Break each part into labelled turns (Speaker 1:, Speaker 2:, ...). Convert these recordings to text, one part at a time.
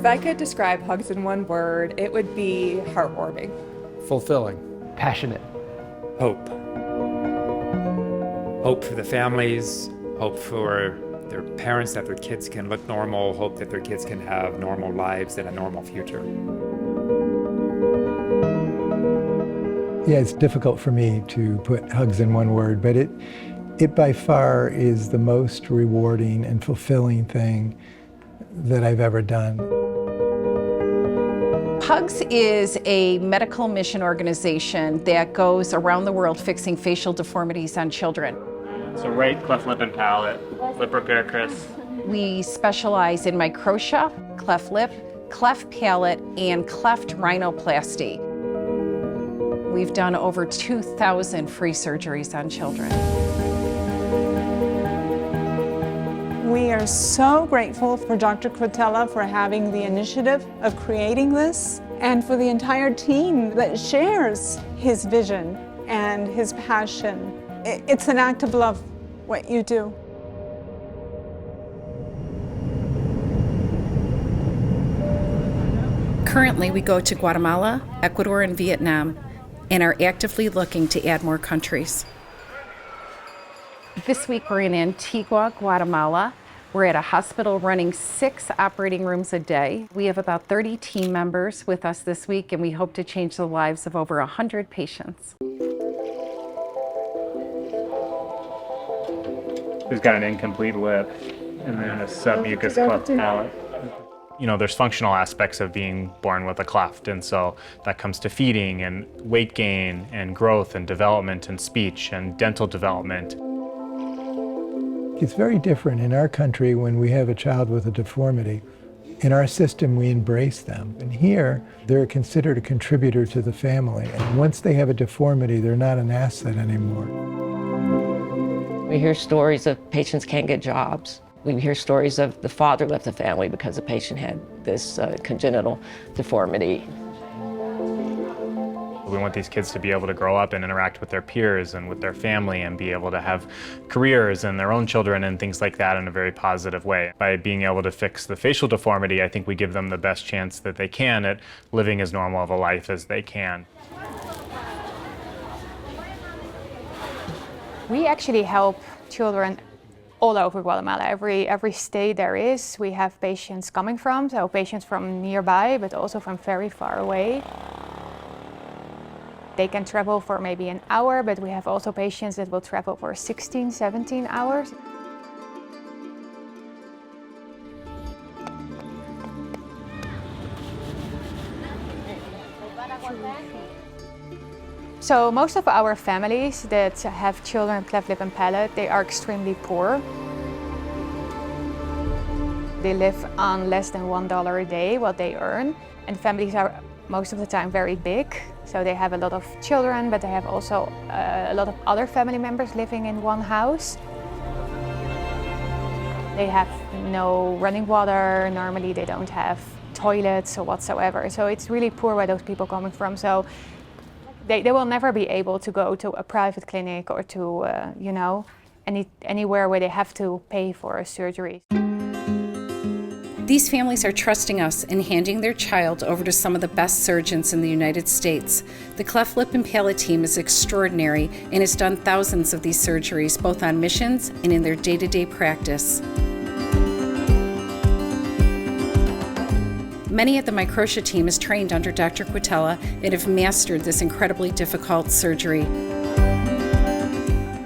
Speaker 1: If I could describe HUGS in one word, it would be heartwarming.
Speaker 2: Fulfilling.
Speaker 3: Passionate.
Speaker 4: Hope. Hope for the families, hope for their parents that their kids can look normal, hope that their kids can have normal lives and a normal future.
Speaker 5: Yeah, it's difficult for me to put HUGS in one word, but it by far is the most rewarding and fulfilling thing that I've ever done.
Speaker 6: HUGS is a medical mission organization that goes around the world fixing facial deformities on children.
Speaker 7: So right cleft lip and palate, lip repair, Chris.
Speaker 6: We specialize in microtia, cleft lip, cleft palate, and cleft rhinoplasty. We've done over 2,000 free surgeries on children.
Speaker 8: We are so grateful for Dr. Quatela for having the initiative of creating this, and for the entire team that shares his vision and his passion. It's an act of love, what you do.
Speaker 6: Currently, we go to Guatemala, Ecuador, and Vietnam, and are actively looking to add more countries. This week we're in Antigua, Guatemala. We're at a hospital running 6 operating rooms a day. We have about 30 team members with us this week, and we hope to change the lives of over 100 patients.
Speaker 7: Who's got an incomplete lip and then a submucous cleft palate. You know, there's functional aspects of being born with a cleft, and so that comes to feeding and weight gain and growth and development and speech and dental development.
Speaker 5: It's very different in our country when we have a child with a deformity. In our system, we embrace them. And here, they're considered a contributor to the family. And once they have a deformity, they're not an asset anymore.
Speaker 9: We hear stories of patients can't get jobs. We hear stories of the father left the family because the patient had this congenital deformity.
Speaker 7: We want these kids to be able to grow up and interact with their peers and with their family and be able to have careers and their own children and things like that in a very positive way. By being able to fix the facial deformity, I think we give them the best chance that they can at living as normal of a life as they can.
Speaker 10: We actually help children all over Guatemala. Every state there is, we have patients coming from, so patients from nearby, but also from very far away. They can travel for maybe an hour, but we have also patients that will travel for 16, 17 hours. So most of our families that have children with cleft lip and palate, they are extremely poor. They live on less than $1 a day, what they earn. And families are most of the time very big. So they have a lot of children, but they have also a lot of other family members living in one house. They have no running water. Normally they don't have toilets or whatsoever. So it's really poor where those people are coming from. So they will never be able to go to a private clinic or to, anywhere where they have to pay for a surgery.
Speaker 6: These families are trusting us in handing their child over to some of the best surgeons in the United States. The cleft lip and palate team is extraordinary and has done thousands of these surgeries, both on missions and in their day-to-day practice. Many at the microtia team is trained under Dr. Quatela and have mastered this incredibly difficult surgery.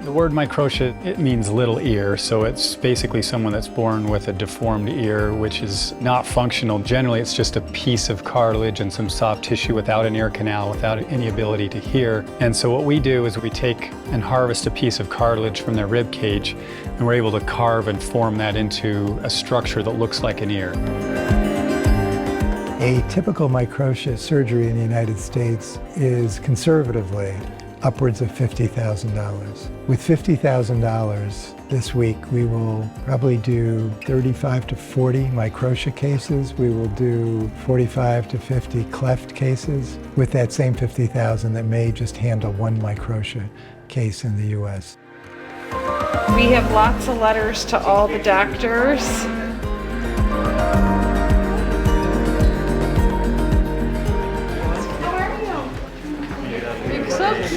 Speaker 11: The word microtia, it means little ear, so it's basically someone that's born with a deformed ear, which is not functional. Generally, it's just a piece of cartilage and some soft tissue without an ear canal, without any ability to hear. And so what we do is we take and harvest a piece of cartilage from their rib cage, and we're able to carve and form that into a structure that looks like an ear.
Speaker 5: A typical microtia surgery in the United States is conservatively upwards of $50,000. With $50,000 this week, we will probably do 35 to 40 microtia cases. We will do 45 to 50 cleft cases with that same $50,000 that may just handle one microtia case in the US.
Speaker 6: We have lots of letters to all the doctors.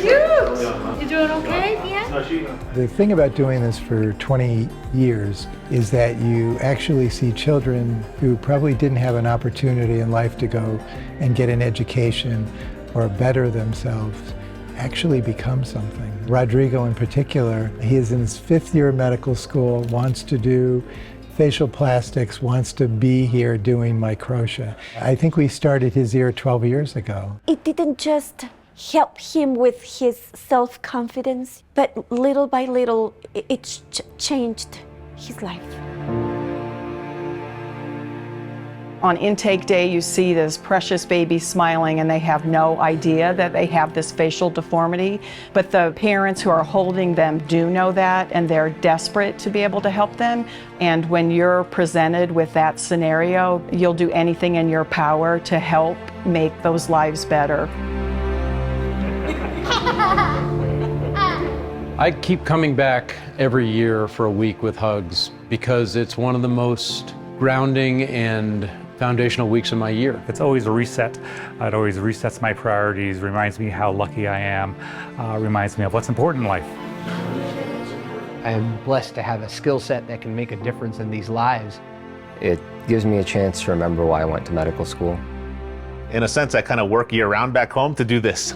Speaker 2: You doing okay? Yeah?
Speaker 5: The thing about doing this for 20 years is that you actually see children who probably didn't have an opportunity in life to go and get an education or better themselves actually become something. Rodrigo in particular, he is in his 5th year of medical school, wants to do facial plastics, wants to be here doing microtia. I think we started his ear 12 years ago.
Speaker 2: It didn't just help him with his self-confidence, but little by little, it changed his life.
Speaker 3: On intake day, you see this precious baby smiling and they have no idea that they have this facial deformity, but the parents who are holding them do know that and they're desperate to be able to help them. And when you're presented with that scenario, you'll do anything in your power to help make those lives better.
Speaker 12: I keep coming back every year for a week with HUGS because it's one of the most grounding and foundational weeks of my year.
Speaker 13: It's always a reset. It always resets my priorities, reminds me how lucky I am, reminds me of what's important in life.
Speaker 14: I am blessed to have a skill set that can make a difference in these lives.
Speaker 15: It gives me a chance to remember why I went to medical school.
Speaker 16: In a sense, I kind of work year-round back home to do this.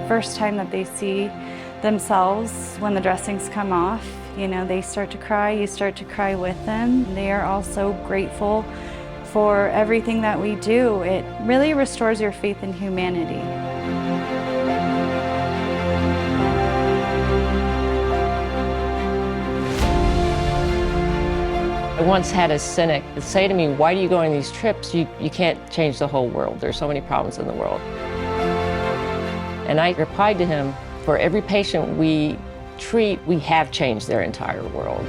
Speaker 17: First time that they see themselves when the dressings come off, you know, they start to cry, you start to cry with them. They are also grateful for everything that we do. It really restores your faith in humanity.
Speaker 9: I once had a cynic say to me, why do you go on these trips? You can't change the whole world. There's so many problems in the world. And I replied to him, for every patient we treat, we have changed their entire world.